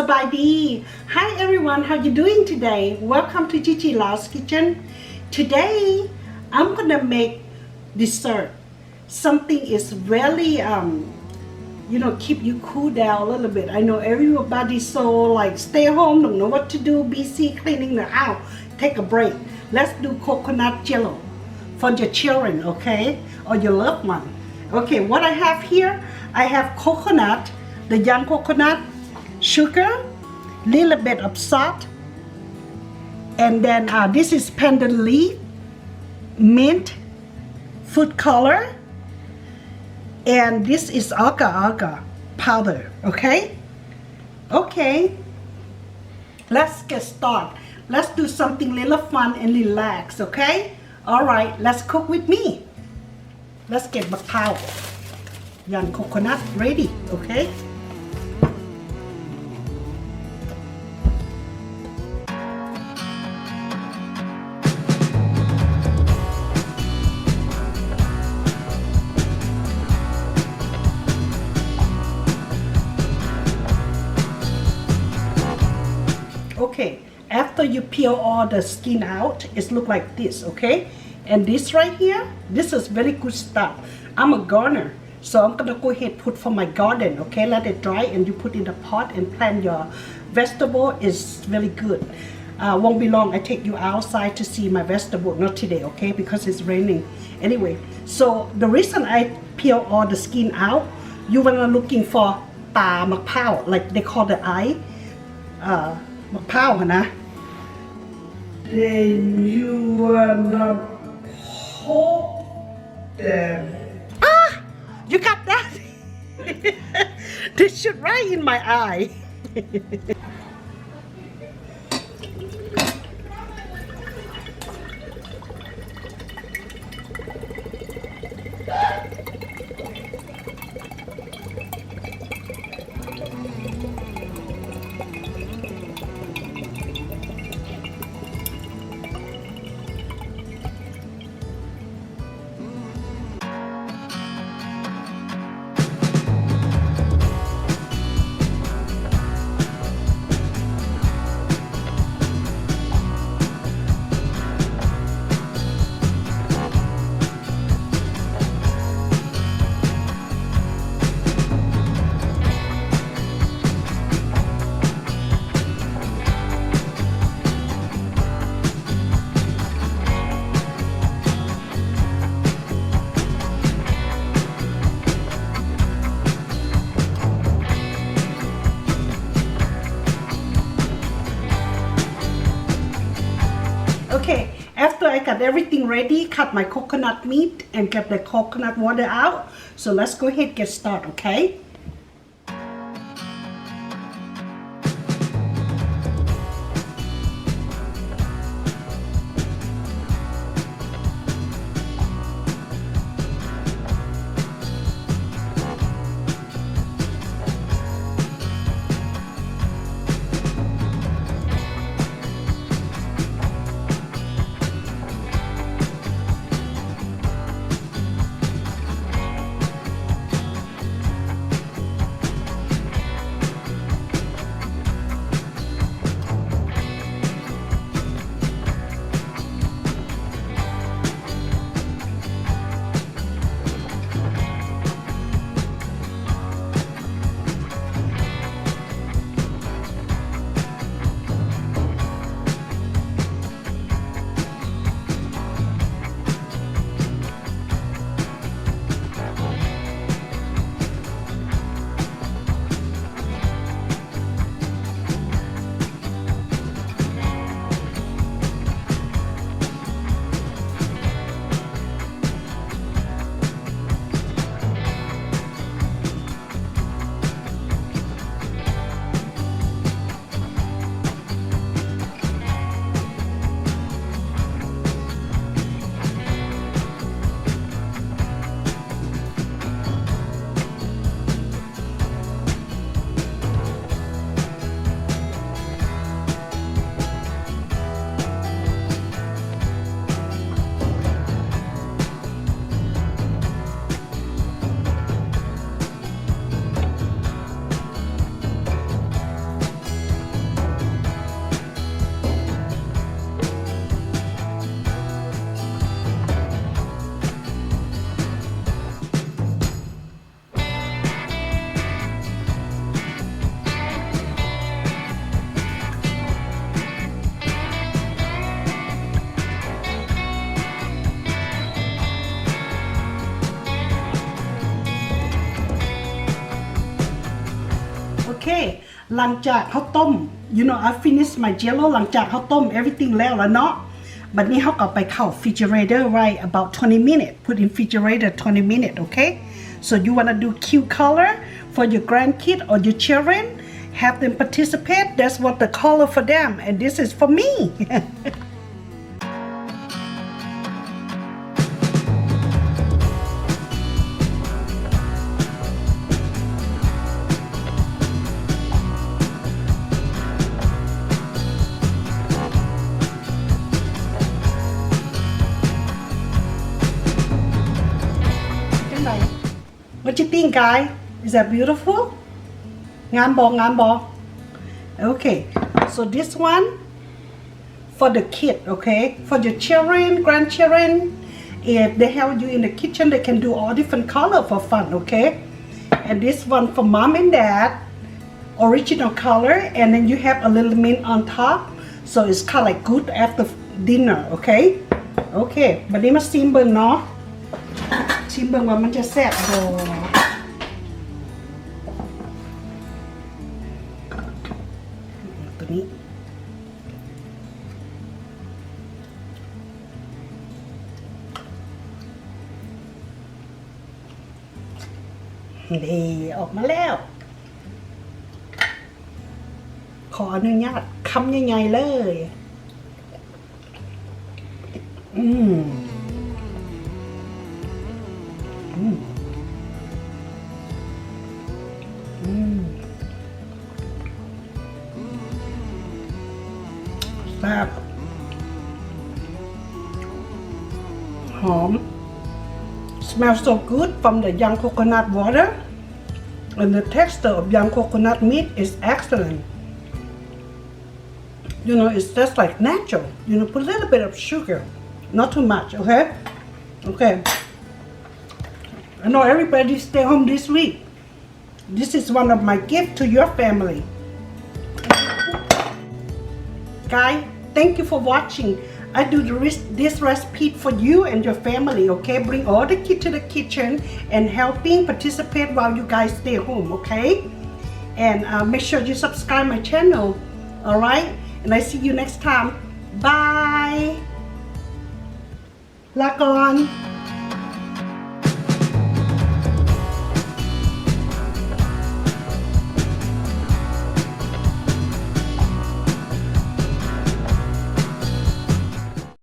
Sabadi. Hi everyone, how you doing today? Welcome to Gigi Lao's Kitchen. Today, I'm gonna make dessert. Something is really, keep you cool down a little bit. I know everybody so like stay home, don't know what to do, busy cleaning the house. Take a break. Let's do coconut jello for your children, okay? Or your loved one. Okay, what I have here, I have coconut, the young coconut, sugar, little bit of salt, and then this is pandan leaf, mint, food color, and this is agar-agar powder, okay? Okay, let's get started. Let's do something little fun and relax, okay? All right, let's cook with me. Let's get the powder. Young coconut ready, okay? Okay, after you peel all the skin out, it look like this, okay? And this right here, this is very good stuff. I'm a gardener, so I'm gonna go ahead put for my garden, okay? Let it dry and you put in the pot and plant your vegetable is really good. Won't be long, I take you outside to see my vegetable, not today, okay? Because it's raining. Anyway, so the reason I peel all the skin out, you wanna looking for ta mak pao, like they call the eye. Mak pao, na. Then you wanna poke them. Ah! You got that? This should right in my eye. Okay, after I got everything ready, cut my coconut meat and get the coconut water out. So let's go ahead and get started, okay? Okay หลังจากเขาต้ม you know I finished my jello หลังจากเขาต้ม everything แล้วเนาะบัดนี้เขาก็ไปเข้า refrigerator right about 20 minutes put in refrigerator 20 minutes okay so you wanna do cute color for your grandkid or your children have them participate that's what the color for them and this is for me What you think, guys? Is that beautiful? งามบ Okay, so this one for the kid, okay? For your children, grandchildren, if they help you in the kitchen, they can do all different color for fun, okay? And this one for mom and dad, original color, and then you have a little mint on top, so it's kind of like good after dinner, okay? Okay, บัดนี้มาซิมเบิ่งเนาะชิมเบิ่งว่ามันจะแซ่บบ่ตัวนี้ดีออกมาแล้วขออนุญาตคำใหญ่ๆเลยแซ่บหอม smells so good from the young coconut water and the texture of young coconut meat is excellent you know it's just like natural you know put a little bit of sugar not too much okay I know everybody stay home this week this is one of my gifts to your family guys thank you for watching I do this recipe for you and your family okay bring all the kids to the kitchen and helping participate while you guys stay home okay and make sure you subscribe my channel alright and I see you next time bye ลาก่อน